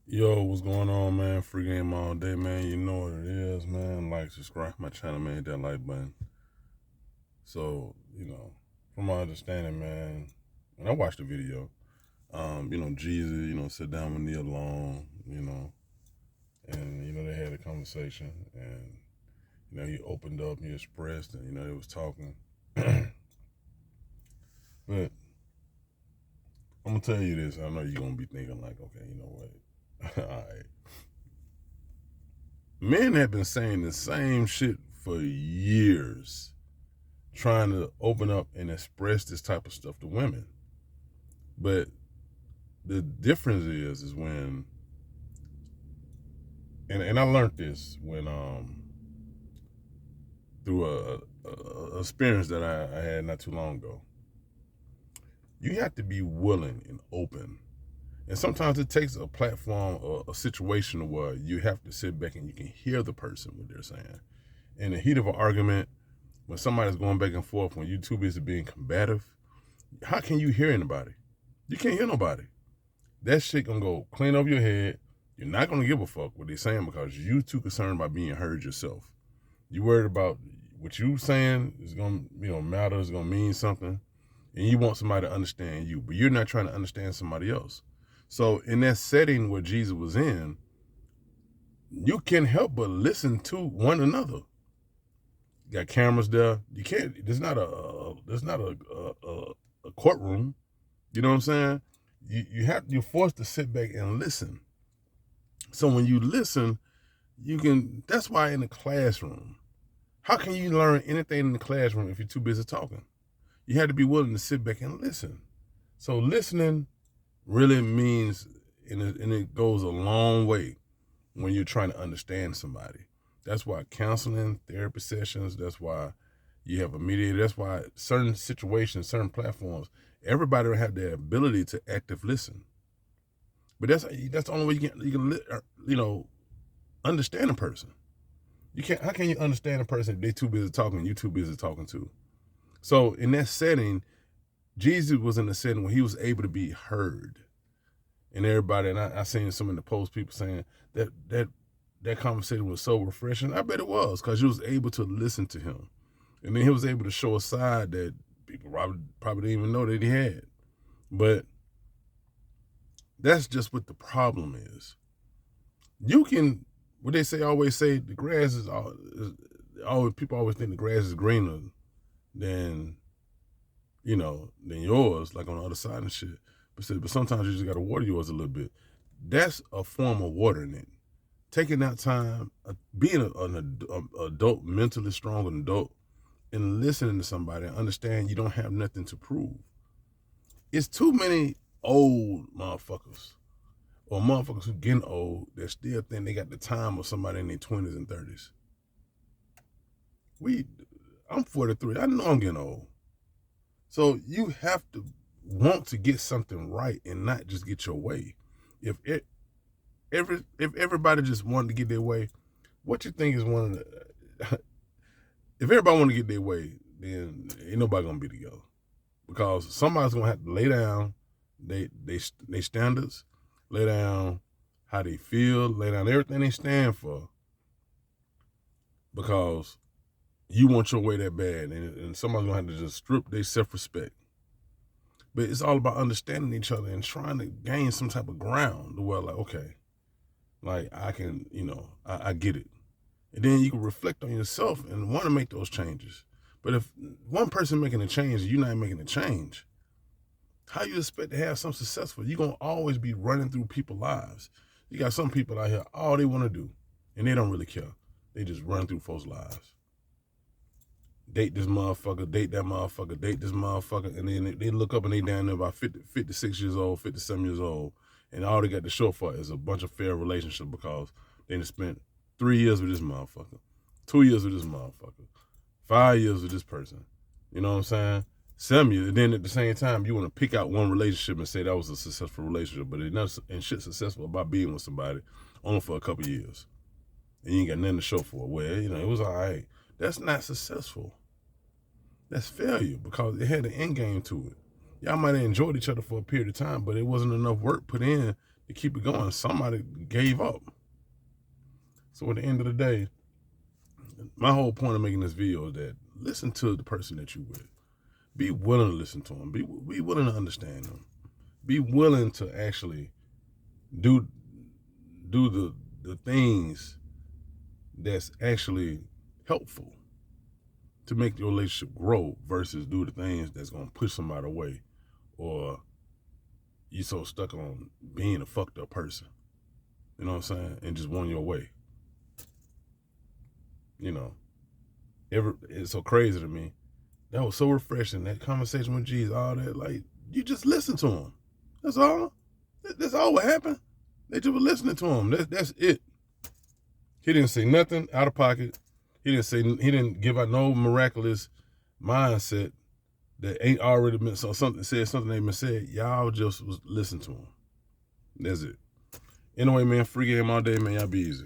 Yo, what's going on, man? Free game all day, man. You know what it is, man. Like, subscribe to my channel, man. Hit that like button. So, from my understanding, man, when I watched the video, Jeezy, sit down with Nia Long, and they had a conversation, and he opened up, he expressed, and they was talking. But I'm gonna tell you this. I know you're gonna be thinking like, okay, you know what? All right. Men have been saying the same shit for years, trying to open up and express this type of stuff to women. But the difference is when, and I learned this when through a experience that I had not too long ago. You have to be willing and open, and sometimes it takes a platform or a situation where you have to sit back and you can hear the person what they're saying. In the heat of an argument, when somebody's going back and forth, when you too busy being combative, how can you hear anybody? You can't hear nobody. That shit gonna go clean over your head. You're not gonna give a fuck what they're saying because you too concerned about being heard yourself. You worried about what you saying is gonna matter, is gonna mean something, and you want somebody to understand you, but you're not trying to understand somebody else. So in that setting where Jesus was in, you can't help but listen to one another. You got cameras there. You can't. There's not a courtroom. You know what I'm saying? You're forced to sit back and listen. So when you listen, you can. That's why in the classroom, how can you learn anything in the classroom if you're too busy talking? You have to be willing to sit back and listen. So listening really means, and it goes a long way when you're trying to understand somebody. That's why counseling, therapy sessions. That's why you have a mediator. That's why certain situations, certain platforms, everybody will have the ability to active listen. But that's the only way you can understand a person. You can't. How can you understand a person if they too busy talking, you too busy talking too? So in that setting, Jesus was in a setting where he was able to be heard, and everybody. And I seen some in the post people saying that conversation was so refreshing. I bet it was because you was able to listen to him, and then he was able to show a side that people probably didn't even know that he had. But that's just what the problem is. You can, what they say, always say, the grass is always, people always think the grass is greener than than yours, like on the other side and shit. But sometimes you just gotta water yours a little bit. That's a form of watering it. Taking that time, being an adult, mentally strong adult, and listening to somebody and understand you don't have nothing to prove. It's too many old motherfuckers or motherfuckers who getting old that still think they got the time of somebody in their 20s and 30s. I'm 43. I know I'm getting old. So you have to want to get something right and not just get your way. If everybody just wanted to get their way, what you think is one of the if everybody want to get their way, then ain't nobody gonna be together. Because somebody's gonna have to lay down they standards, lay down how they feel, lay down everything they stand for, because you want your way that bad, and somebody's gonna have to just strip their self-respect. But it's all about understanding each other and trying to gain some type of ground to where, like, okay, like I can, I get it. And then you can reflect on yourself and want to make those changes. But if one person making a change and you're not making a change, how you expect to have some successful? You're going to always be running through people's lives. You got some people out here, all they want to do, and they don't really care. They just run through folks' lives. Date this motherfucker, date that motherfucker, date this motherfucker, and then they look up and they down there about 56 years old, 57 years old, and all they got to show for is a bunch of fair relationship because they done spent 3 years with this motherfucker, 2 years with this motherfucker, 5 years with this person. You know what I'm saying? 7 years. And then at the same time, you want to pick out one relationship and say that was a successful relationship, but it's not and shit successful about being with somebody only for a couple years. And you ain't got nothing to show for it. Well, it was all right. That's not successful. That's failure because it had an end game to it. Y'all might have enjoyed each other for a period of time, but it wasn't enough work put in to to keep it going. Somebody gave up. So at the end of the day, my whole point of making this video is that listen to the person that you with. Be willing to listen to them. Be willing to understand them. Be willing to actually do the things that's actually helpful to make your relationship grow versus do the things that's gonna push somebody away, or you so stuck on being a fucked up person. You know what I'm saying? And just want your way. You know, it's so crazy to me. That was so refreshing. That conversation with Jeezy, all that, like, you just listen to him. That's all. That's all what happened. They just were listening to him. That's it. He didn't say nothing out of pocket. He didn't give out no miraculous mindset that ain't already been something ain't been said. Y'all just was listening to him. That's it. Anyway, man, free game all day, man. Y'all be easy.